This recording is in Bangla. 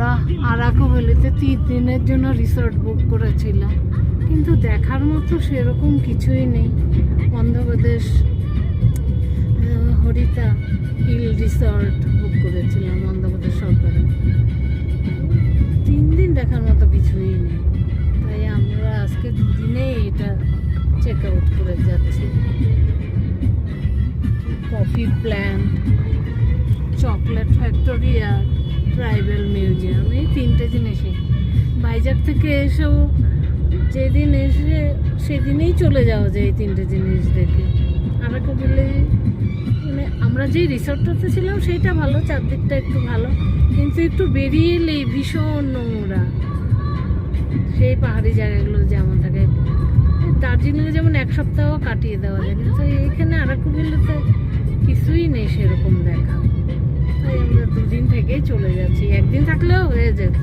আমরা আরাকু ভ্যালিতে 3 দিনের জন্য রিসর্ট বুক করেছিলাম, কিন্তু দেখার মতো সেরকম কিছুই নেই। অন্ধ্রপ্রদেশ হরিতা হিল রিসর্ট বুক করেছিলাম অন্ধ্রপ্রদেশ সরকারে। 3 দিন দেখার মতো কিছুই নেই, তাই আমরা আজকে 2 দিনেই এটা চেক আউট করে যাচ্ছি। কফি প্ল্যান্ট, চকলেট ফ্যাক্টরি আর ট্রাইবাল মিউজিয়াম, এই 3টে জিনিসই। ভাইজাগ থেকে এসেও যেদিন এসে সেদিনেই চলে যাওয়া যায় এই 3টে জিনিস দেখে। আরাকু ভ্যালি মানে আমরা যেই রিসর্টটাতে ছিলাম সেইটা ভালো, চারদিকটা একটু ভালো, কিন্তু একটু বেরিয়ে এলেই ভীষণ নোংরা। সেই পাহাড়ি জায়গাগুলো যেমন থাকে, দার্জিলিংয়ে যেমন 1 সপ্তাহ কাটিয়ে দেওয়া যায়, কিন্তু এইখানে আরাকু ভ্যালিতে কিছুই নেই সেরকম দেখা। তাই আমরা 2 দিন থেকেই চলে যাচ্ছি, 1 দিন থাকলেও হয়ে যেত।